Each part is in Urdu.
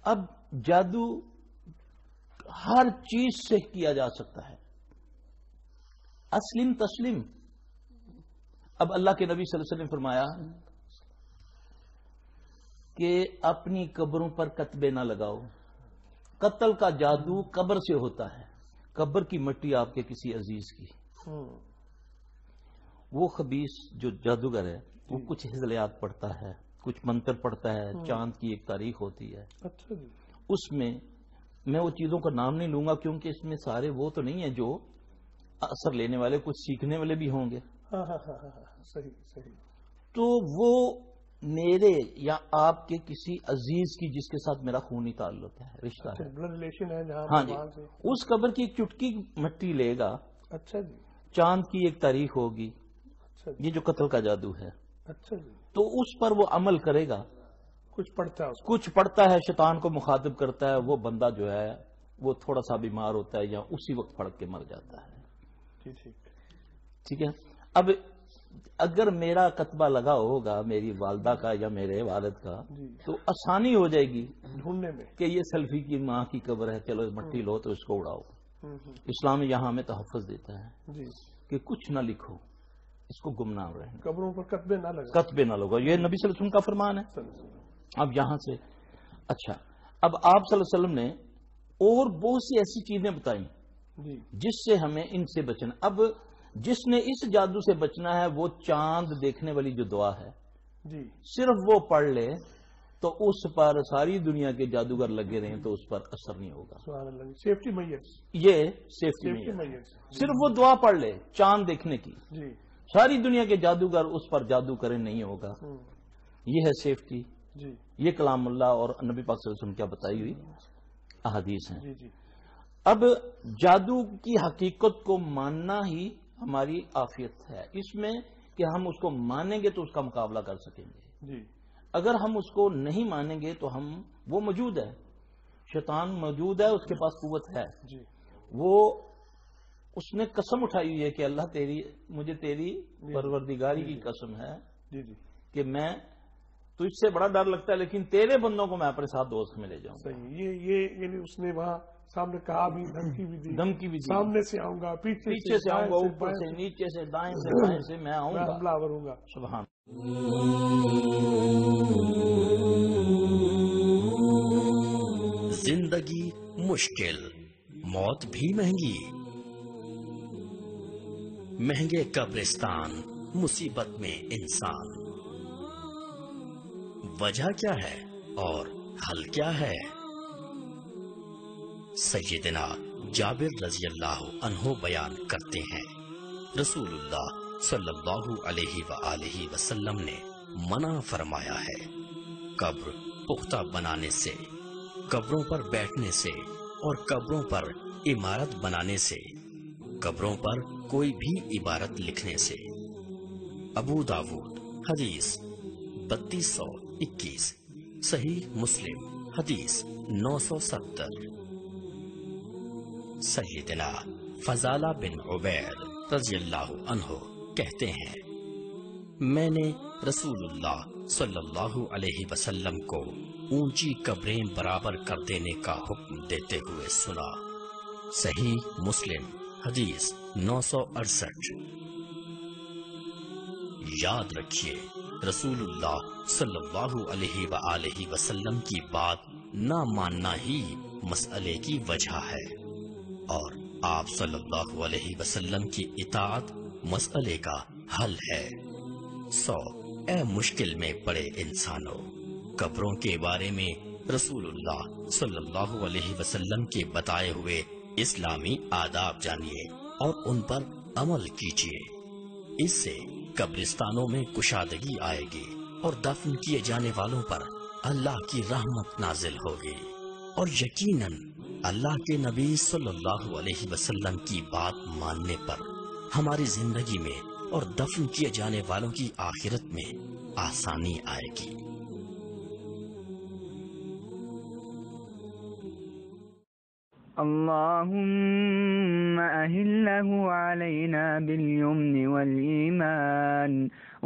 اب جادو ہر چیز سے کیا جا سکتا ہے، اسلم تسلم. اب اللہ کے نبی صلی اللہ علیہ وسلم نے فرمایا کہ اپنی قبروں پر کتبے نہ لگاؤ. قتل کا جادو قبر سے ہوتا ہے. قبر کی مٹی آپ کے کسی عزیز کی، وہ خبیث جو جادوگر ہے وہ کچھ ہزلیات پڑھتا ہے، کچھ منتر پڑھتا ہے، چاند کی ایک تاریخ ہوتی ہے. اس میں وہ چیزوں کا نام نہیں لوں گا کیونکہ اس میں سارے وہ تو نہیں ہیں جو اثر لینے والے، کچھ سیکھنے والے بھی ہوں گے. صحیح. تو وہ میرے یا آپ کے کسی عزیز کی جس کے ساتھ میرا خونی تعلق ہے، رشتہ ہے، بلڈ ریلیشن ہے جہاں. ہاں جی، اس قبر کی ایک چٹکی مٹی لے گا. اچھا جی. چاند کی ایک تاریخ ہوگی. یہ جو قتل کا جادو ہے. اچھا جی. تو اس پر وہ عمل کرے گا. کچھ پڑھتا ہے، شیطان کو مخاطب کرتا ہے. وہ بندہ جو ہے وہ تھوڑا سا بیمار ہوتا ہے یا اسی وقت پڑھ کے مر جاتا ہے. ٹھیک ہے. اب اگر میرا کتبہ لگا ہوگا میری والدہ کا یا میرے والد کا تو آسانی ہو جائے گی ڈھونڈنے میں کہ یہ سیلفی کی ماں کی قبر ہے، چلو مٹی لو تو اس کو اڑاؤ. اسلام یہاں ہمیں تحفظ دیتا ہے کہ کچھ نہ لکھو، اس کو گمنام رہیں. قبروں پر کتبے نہ لگو. یہ نبی صلی اللہ علیہ وسلم کا فرمان ہے. اب یہاں سے اچھا، اب آپ صلی اللہ علیہ وسلم نے اور بہت سی ایسی چیزیں بتائیں جس سے ہمیں ان سے بچنا. اب جس نے اس جادو سے بچنا ہے وہ چاند دیکھنے والی جو دعا ہے صرف وہ پڑھ لے تو اس پر ساری دنیا کے جادوگر لگے رہیں تو اس پر اثر نہیں ہوگا. سیفٹی میئر، یہ سیفٹی میئر. صرف وہ دعا پڑھ لے چاند دیکھنے کی، ساری دنیا کے جادوگر اس پر جادو کریں نہیں ہوگا. یہ ہے سیفٹی. یہ کلام اللہ اور نبی پاک صلی اللہ علیہ وسلم کیا بتائی ہوئی احادیث ہیں. اب جادو کی حقیقت کو ماننا ہی ہماری عافیت ہے. اس میں کہ ہم اس کو مانیں گے تو اس کا مقابلہ کر سکیں گے. اگر ہم اس کو نہیں مانیں گے تو وہ موجود ہے، شیطان موجود ہے، اس کے پاس قوت ہے. وہ اس نے قسم اٹھائی ہوئی ہے کہ اللہ مجھے تیری پروردگاری کی قسم ہے کہ میں تو اس سے بڑا ڈر لگتا ہے لیکن تیرے بندوں کو میں اپنے ساتھ دوست میں لے جاؤں. یہ یعنی اس نے وہاں سامنے کہا بھی، دھمکی بھی دی. سامنے سے آؤں گا، پیچھے سے آؤں گا، اوپر سے، نیچے سے، دائیں سے، بائیں سے میں آؤں گا، حملہ آور ہوں گا. سبحان. زندگی مشکل، موت بھی مہنگی. مہنگے قبرستان، مصیبت میں انسان. وجہ کیا ہے اور حل کیا ہے؟ سیدنا جابر رضی اللہ عنہ بیان کرتے ہیں رسول اللہ صلی اللہ علیہ وآلہ وسلم نے منع فرمایا ہے قبر پختہ بنانے سے، قبروں پر بیٹھنے سے اور قبروں پر عمارت بنانے سے، قبروں پر کوئی بھی عبارت لکھنے سے. ابو داود حدیث 3221، صحیح مسلم حدیث 970. سیدنا فضالہ بن عبید رضی اللہ عنہ کہتے ہیں میں نے رسول اللہ صلی اللہ علیہ وسلم کو اونچی قبریں برابر کر دینے کا حکم دیتے ہوئے سنا. صحیح مسلم حدیث 968. یاد رکھیے رسول اللہ صلی اللہ علیہ وآلہ وسلم کی بات نہ ماننا ہی مسئلے کی وجہ ہے اور آپ صلی اللہ علیہ وسلم کی اطاعت مسئلے کا حل ہے. اے مشکل میں پڑے انسانوں، قبروں کے بارے میں رسول اللہ صلی اللہ علیہ وسلم کے بتائے ہوئے اسلامی آداب جانیے اور ان پر عمل کیجیے. اس سے قبرستانوں میں کشادگی آئے گی اور دفن کیے جانے والوں پر اللہ کی رحمت نازل ہوگی اور یقیناً اللہ کے نبی صلی اللہ علیہ وسلم کی بات ماننے پر ہماری زندگی میں اور دفن کیے جانے والوں کی آخرت میں آسانی آئے گی. اللهم أهله علينا باليمن والإيمان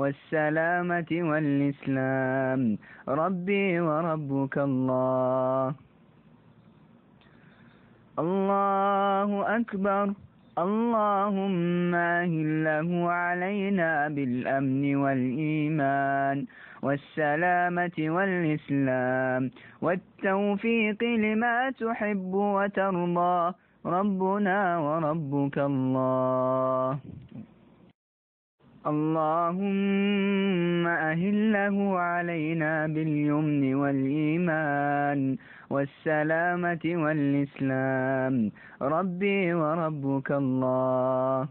والسلامة والإسلام ربي وربك الله. الله أكبر. اللهم أهله علينا بالأمن والإيمان والسلامة والإسلام والتوفيق لما تحب وترضى ربنا وربك الله. اللهم أهله علينا باليمن والإيمان والسلامة والإسلام ربي وربك الله.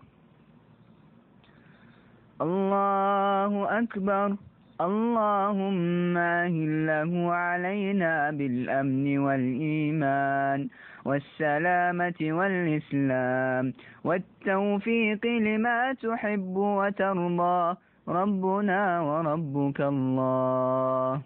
الله أكبر. اللهم أهله علينا بالأمن والإيمان والسلامة والإسلام والتوفيق لما تحب وترضى ربنا وربك الله.